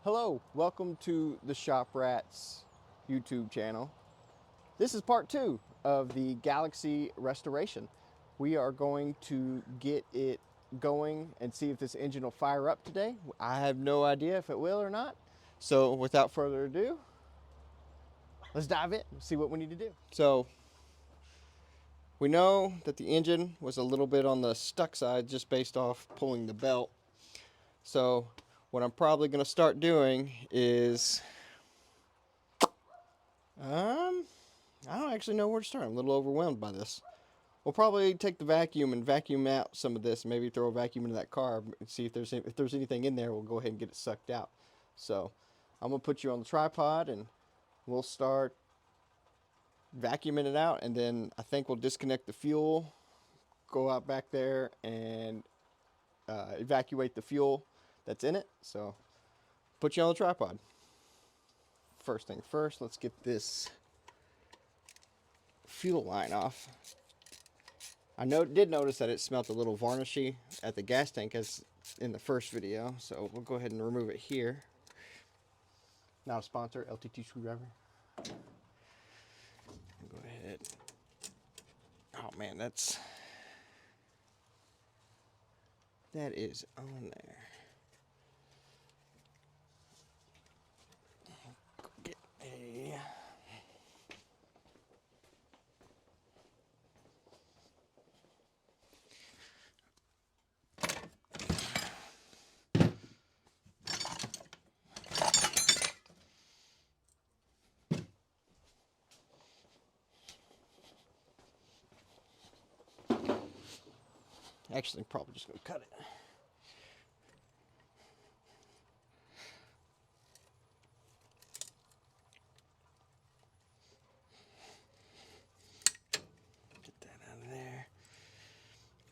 Hello, welcome to the Shop Rats YouTube channel. This is part 2 of the Galaxie restoration. We are going to get it going and see if this engine will fire up today. I have no idea if it will or not. So without further ado, let's dive in and see what we need to do. So we know that the engine was a little bit on the stuck side just based off pulling the belt. So what I'm probably going to start doing is I don't actually know where to start. I'm a little overwhelmed by this. We'll probably take the vacuum and vacuum out some of this. Maybe throw a vacuum into that carb and see if there's anything in there. We'll go ahead and get it sucked out. So I'm gonna put you on the tripod and we'll start vacuuming it out. And then I think we'll disconnect the fuel, go out back there and evacuate the fuel that's in it. So put you on the tripod. First thing first, let's get this fuel line off. I did notice that it smelled a little varnishy at the gas tank as in the first video, so we'll go ahead and remove it here. Not a sponsor, LTT screwdriver. Go ahead. Oh man, that is on there. Go get a actually, I'm probably just gonna cut it. Get that out of there.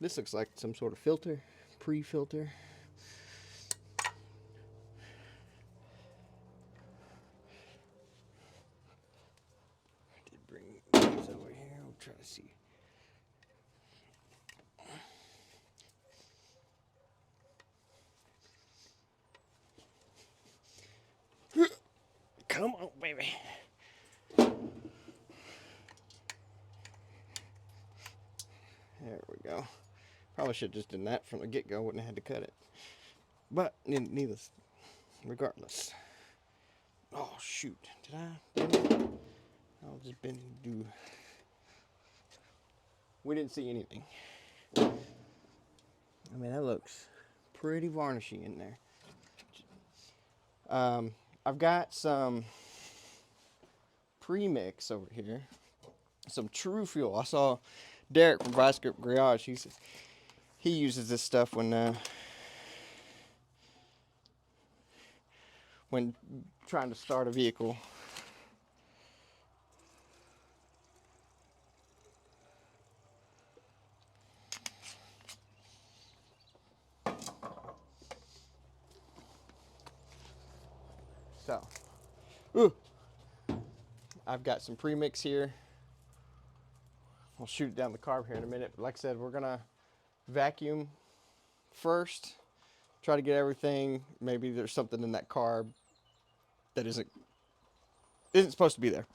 This looks like some sort of filter, pre-filter. I did bring these over here. We'll try to see. Come on, baby. There we go. Probably should have just done that from the get-go. Wouldn't have had to cut it. But needless, regardless. Oh shoot! Did I? I'll just bend and do. We didn't see anything. I mean, that looks pretty varnishy in there. I've got some premix over here, some True Fuel. I saw Derek from Vice Grip Garage. He uses this stuff when trying to start a vehicle. So, I've got some premix here. I'll shoot it down the carb here in a minute. But like I said, we're gonna vacuum first. Try to get everything. Maybe there's something in that carb that isn't supposed to be there.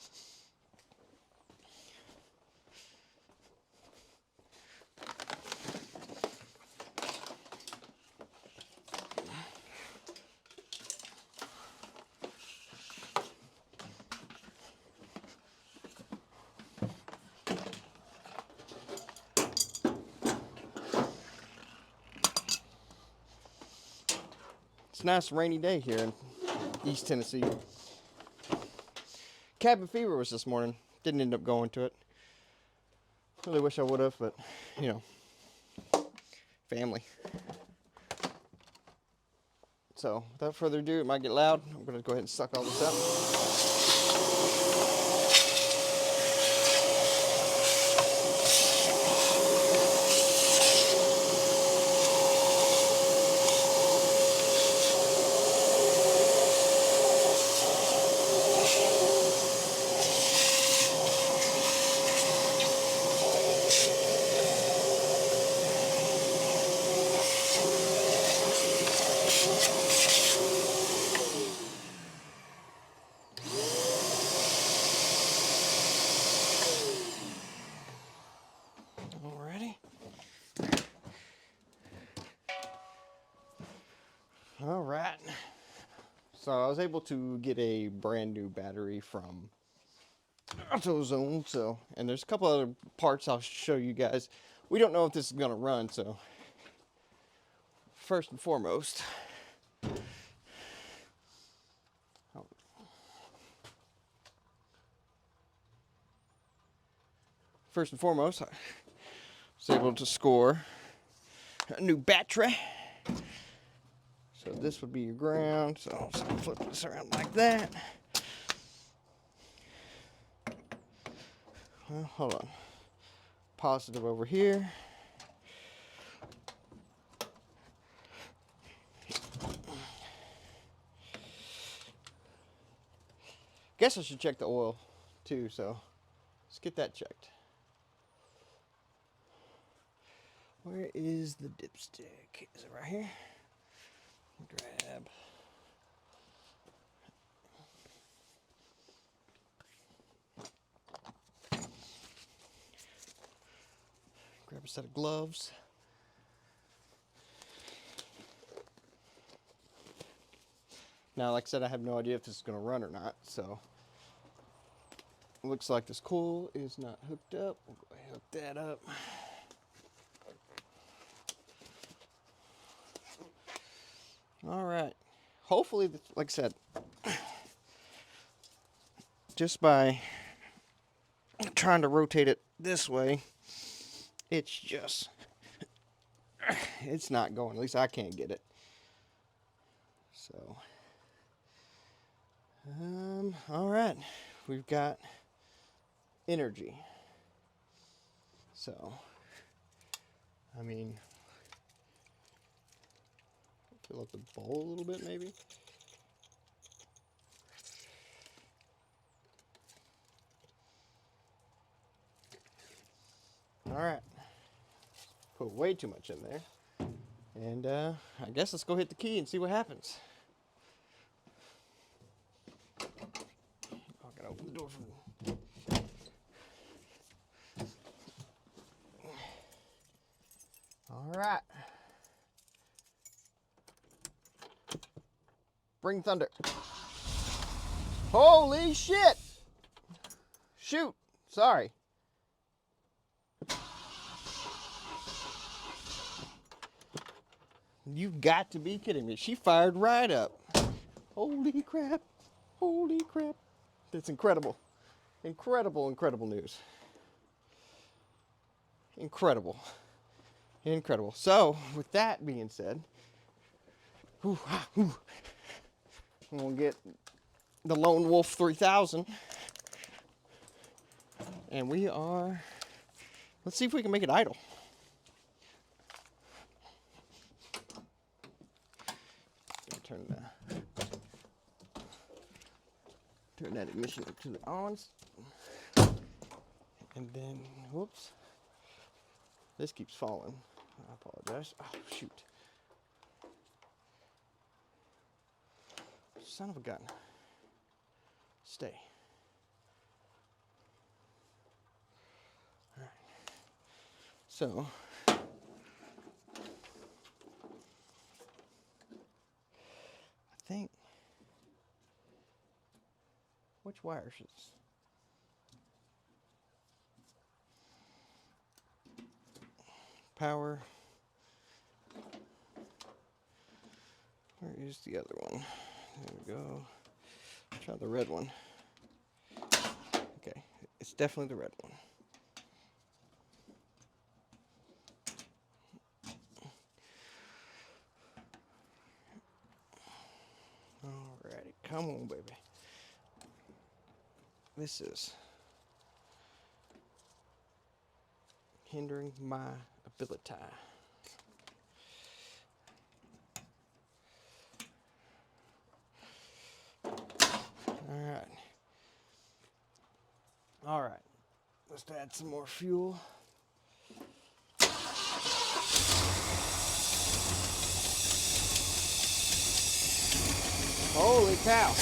It's a nice rainy day here in East Tennessee. Cabin fever was this morning. Didn't end up going to it. Really wish I would have, but you know, family. So without further ado, it might get loud. I'm gonna go ahead and suck all this up. right. So I was able to get a brand new battery from AutoZone. So, and there's a couple other parts I'll show you guys. We don't know if this is gonna run, so first and foremost, I was able to score a new battery. So this would be your ground. So I'm just gonna flip this around like that. Well, hold on. Positive over here. Guess I should check the oil too, so let's get that checked. Where is the dipstick? Is it right here? Grab a set of gloves. Now, like I said, I have no idea if this is going to run or not, so looks like this coil is not hooked up. We'll go ahead and hook that up. All right. Hopefully, like I said, just by trying to rotate it this way, it's not going. At least I can't get it. So, all right. We've got energy. So, I mean, fill up the bowl a little bit, maybe. All right. Put way too much in there. And I guess let's go hit the key and see what happens. I gotta open the door for me. All right. Bring thunder. Holy shit! Shoot. Sorry. You've got to be kidding me. She fired right up. Holy crap. Holy crap. That's incredible. Incredible news. Incredible. So, with that being said, I'm going to get the Lone Wolf 3000. And let's see if we can make it idle. Turn that ignition up to the ons. And then, whoops. This keeps falling. I apologize. Oh, shoot. Son of a gun. Stay. All right. So, I think, which wire should this? Power. Where is the other one? There we go. Try the red one. Okay, it's definitely the red one. Alrighty, come on, baby. This is hindering my ability. All right. Let's add some more fuel. Holy cow.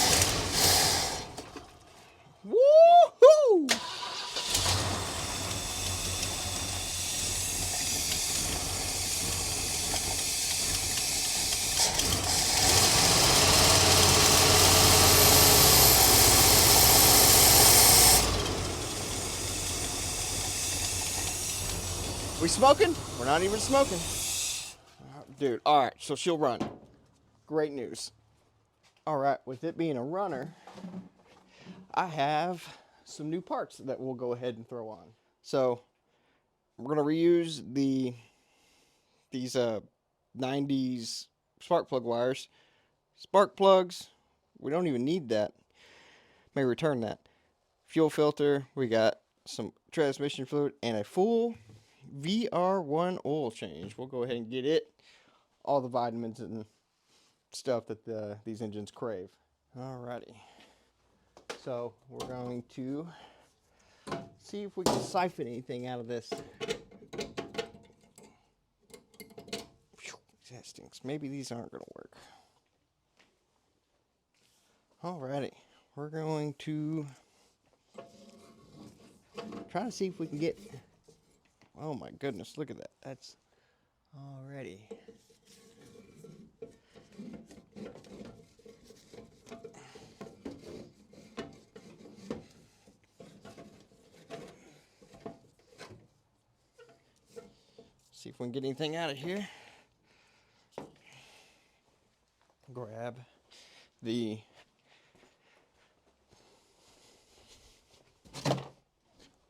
Woo-hoo! We smoking? We're not even smoking. Dude, all right, so she'll run. Great news. All right, with it being a runner, I have some new parts that we'll go ahead and throw on. So we're gonna reuse these 90s spark plug wires. Spark plugs, we don't even need that. May return that. Fuel filter, we got some transmission fluid and a full VR1 oil change. We'll go ahead and get it. All the vitamins and stuff that these engines crave. Alrighty. So we're going to see if we can siphon anything out of this. That stinks. Maybe these aren't going to work. Alrighty. We're going to try to see if we can get... Oh my goodness, look at that. That's already... See if we can get anything out of here. Grab the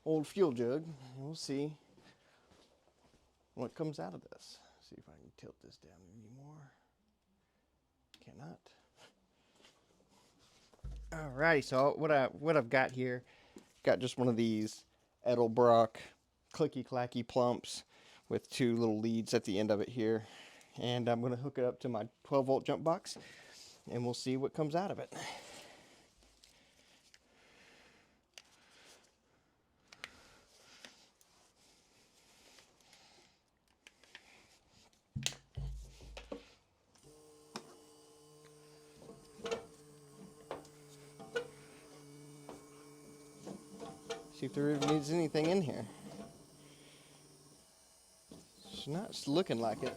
old fuel jug and we'll see what comes out of this. See if I can tilt this down anymore. Cannot. Alrighty, so what I've got here, got just one of these Edelbrock clicky clacky plumps with two little leads at the end of it here, and I'm going to hook it up to my 12-volt jump box and we'll see what comes out of it. See if there is anything in here. It's not looking like it.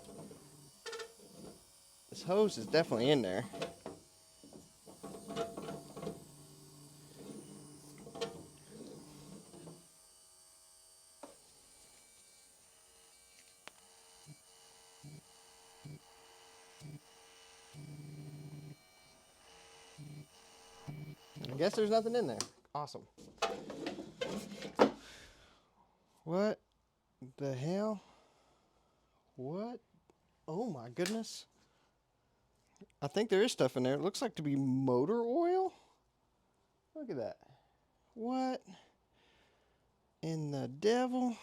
This hose is definitely in there. I guess there's nothing in there. Awesome. What the hell? What? Oh my goodness. I think there is stuff in there. It looks like to be motor oil. Look at that. What in the devil?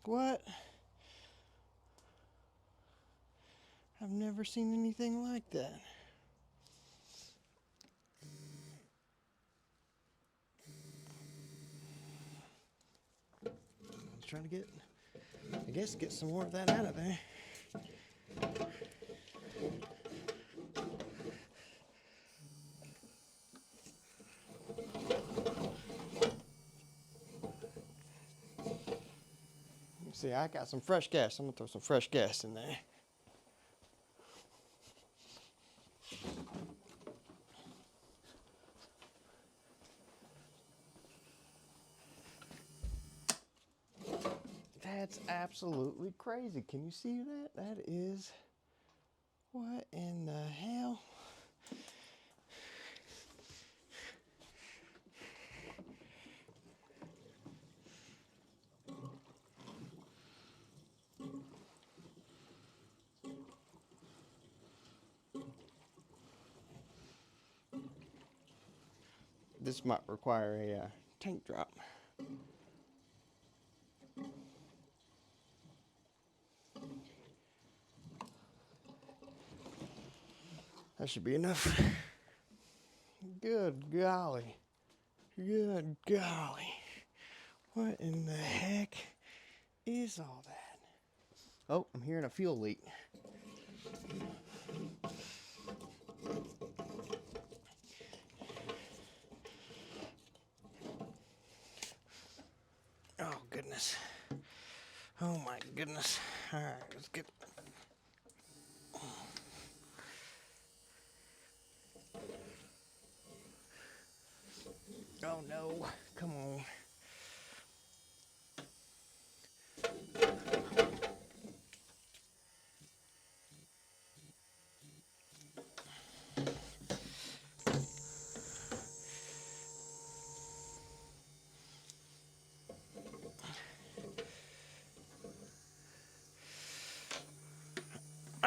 What? I've never seen anything like that. I was trying to get some more of that out of there. See, I got some fresh gas. I'm gonna throw some fresh gas in there. That's absolutely crazy. Can you see that? That is... What in the hell? This might require a tank drop. That should be enough. Good golly. Good golly. What in the heck is all that? Oh, I'm hearing a fuel leak. Oh, goodness. Oh, my goodness. All right, let's get... Oh, no. Come on.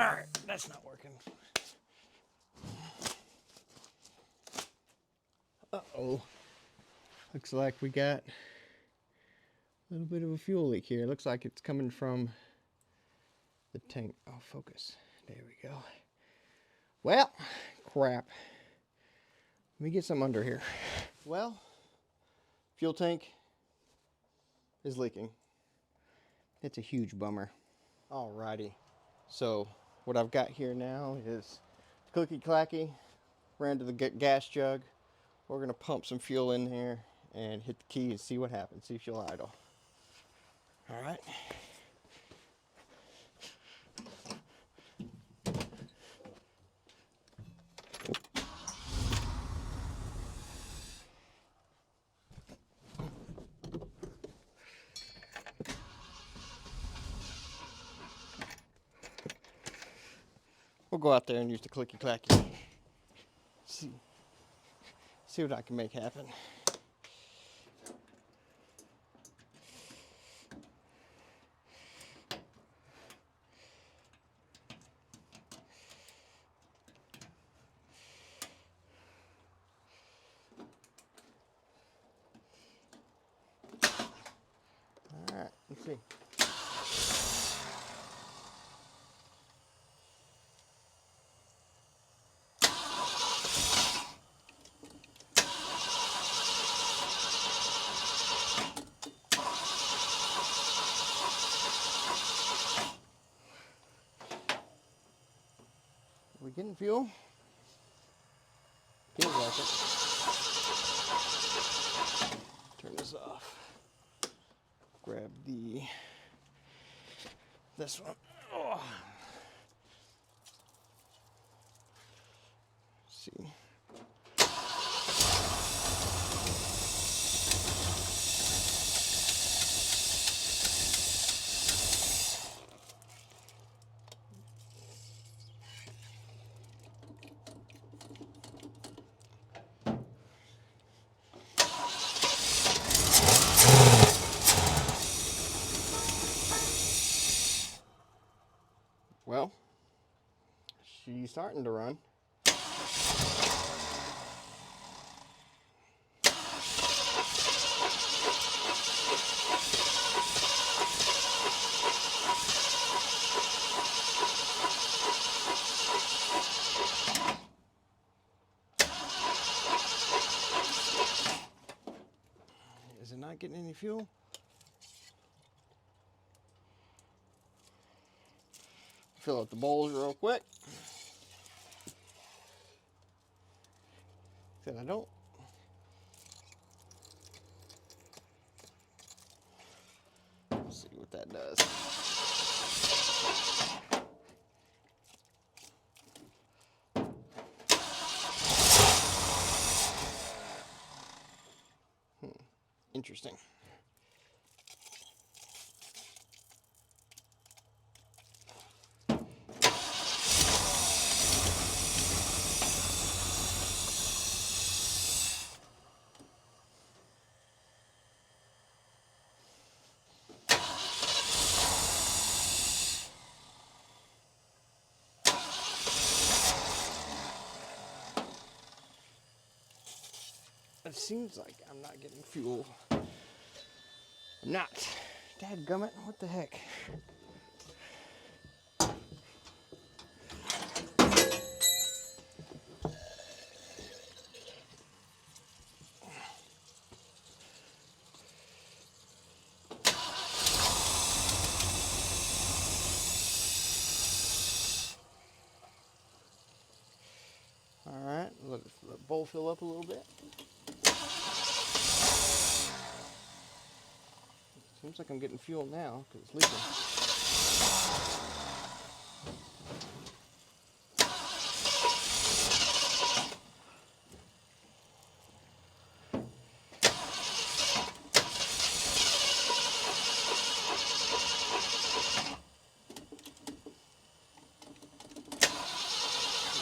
All right, that's not working. Uh-oh. Looks like we got a little bit of a fuel leak here. Looks like it's coming from the tank. Oh, focus. There we go. Well, crap. Let me get some under here. Well, fuel tank is leaking. It's a huge bummer. Alrighty. So what I've got here now is clicky clacky. Ran to the gas jug. We're gonna pump some fuel in there and hit the key and see what happens. See if she'll idle. All right. We'll go out there and use the clicky clacky. See what I can make happen. All right, let's see. Are we getting fuel? Feels like it. Turn this off. Grab this one. Oh. Let's see. Well, she's starting to run. Is it not getting any fuel? Fill up the bowls real quick. Said I don't. Let's see what that does. Interesting. It seems like I'm not getting fuel. I'm not. Dadgummit, what the heck? All right, let the bowl fill up a little bit. Seems like I'm getting fuel now because it's leaking.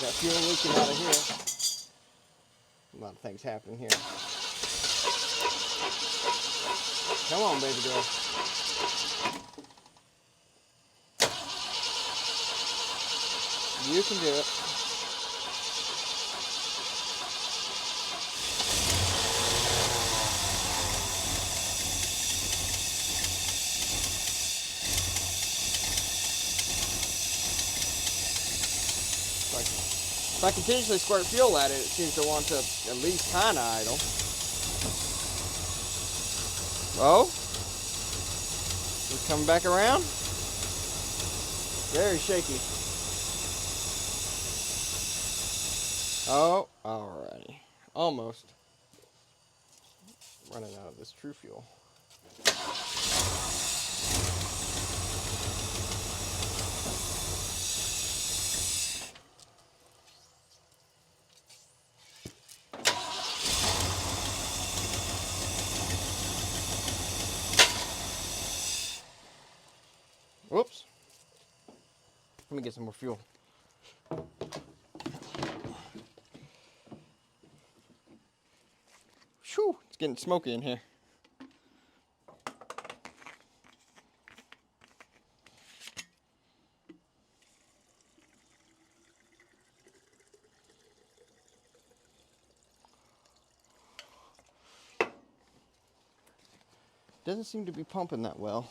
Got fuel leaking out of here. A lot of things happening here. Come on, baby girl. You can do it. If I continuously squirt fuel at it, it seems to want to at least kind of idle. Oh, it's coming back around. Very shaky. Oh, alrighty. Almost. Running out of this true fuel. Whoops. Let me get some more fuel. Whew, it's getting smoky in here. Doesn't seem to be pumping that well.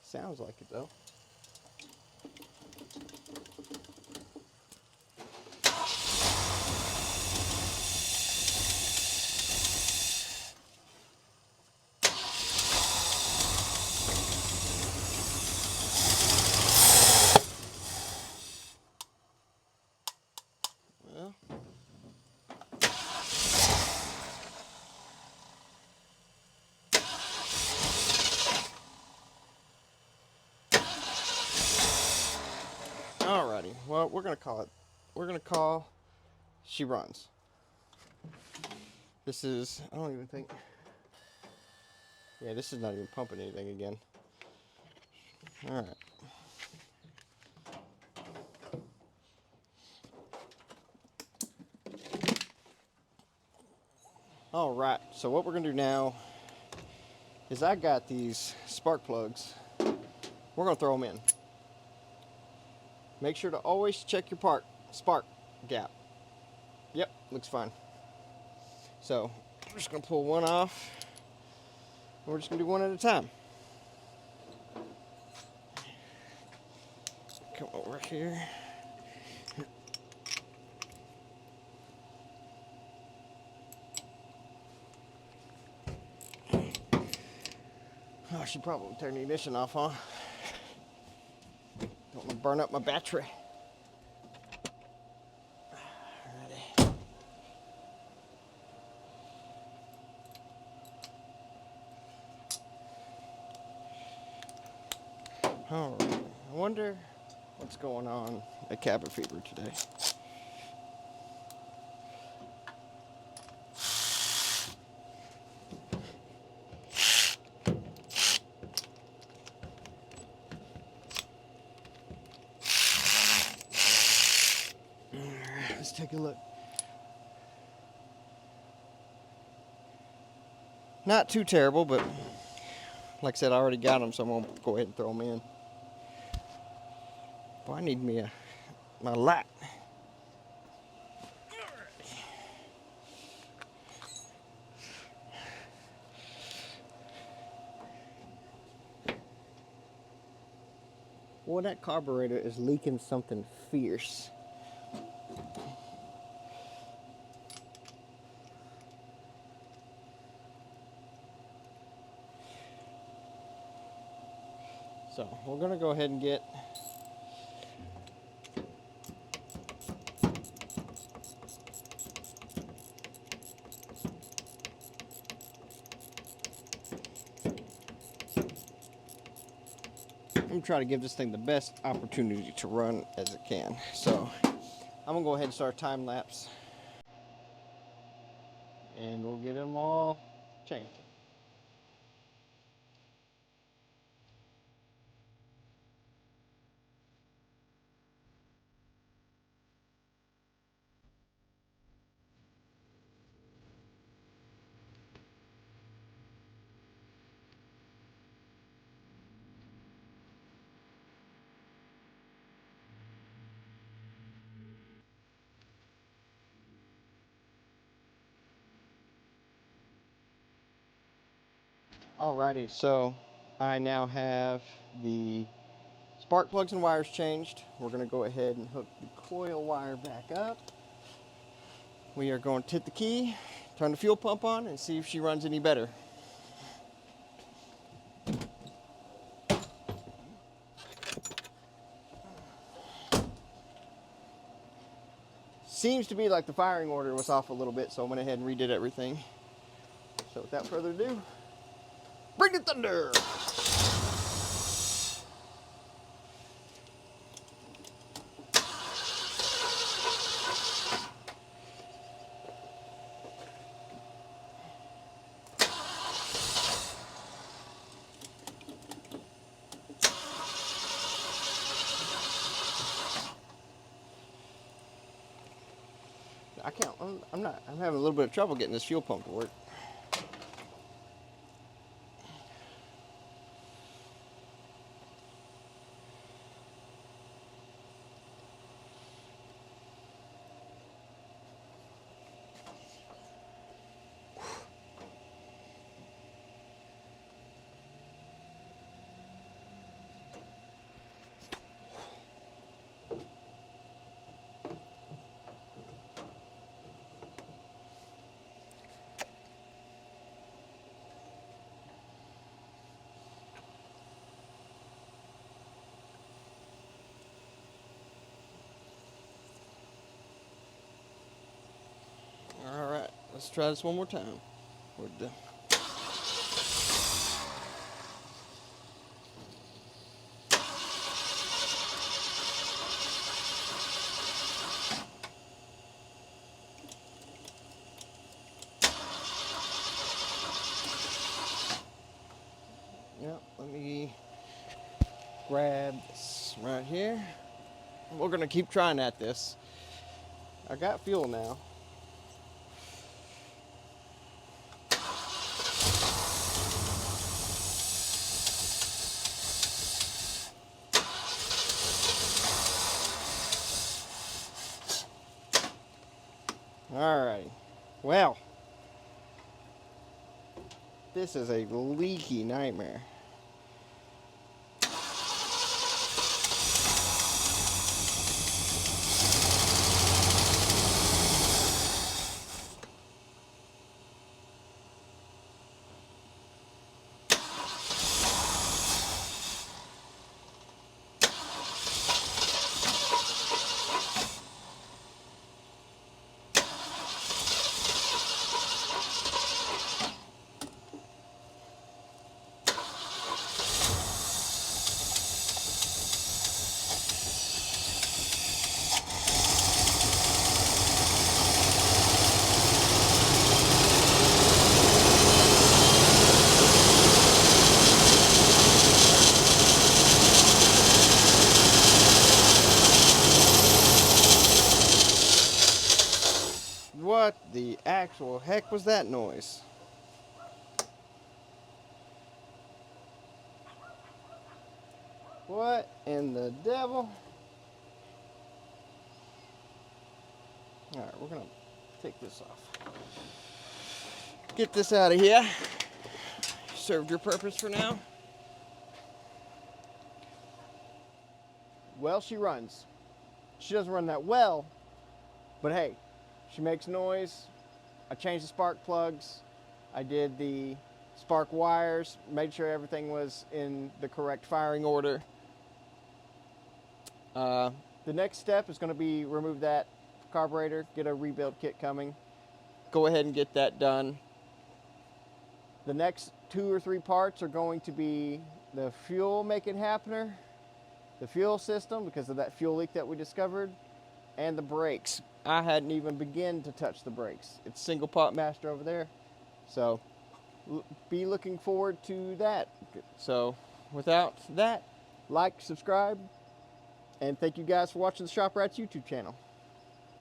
Sounds like it though. Well, alrighty. Well, we're gonna call she runs. This is, I don't even think, yeah, this is not even pumping anything again. Alright. Alright, so what we're gonna do now is I got these spark plugs. We're gonna throw them in. Make sure to always check your spark gap. Yep, looks fine. So, we're just gonna pull one off. And we're just gonna do one at a time. Come over here. Oh, I should probably turn the ignition off, huh? Don't want to burn up my battery. Alrighty. Alright. I wonder what's going on at Cabin Fever today. Let's take a look. Not too terrible, but like I said, I already got them, so I'm going to go ahead and throw them in. Boy, I need me my light. Boy, that carburetor is leaking something fierce. So we're going to go ahead and get I'm going to try to give this thing the best opportunity to run as it can. So I'm going to go ahead and start a time lapse. And we'll get them all changed. Alrighty, so I now have the spark plugs and wires changed. We're going to go ahead and hook the coil wire back up. We are going to hit the key, turn the fuel pump on, and see if she runs any better. Seems to be like the firing order was off a little bit, so I went ahead and redid everything. So without further ado, bring the thunder! I'm having a little bit of trouble getting this fuel pump to work. Alright, let's try this one more time. We're done. Yep, let me grab this right here. We're gonna keep trying at this. I got fuel now. Alrighty. Well, this is a leaky nightmare. What the actual heck was that noise? What in the devil? Alright, we're gonna take this off. Get this out of here. Served your purpose for now. Well, she runs. She doesn't run that well, but hey, she makes noise. I changed the spark plugs. I did the spark wires, made sure everything was in the correct firing order. The next step is going to be remove that carburetor, get a rebuild kit coming. Go ahead and get that done. The next 2 or 3 parts are going to be the fuel making happener, the fuel system because of that fuel leak that we discovered, and the brakes. I hadn't even begun to touch the brakes. It's single pot master over there. So be looking forward to that. So without that, like, subscribe, and thank you guys for watching the Shop Rats YouTube channel.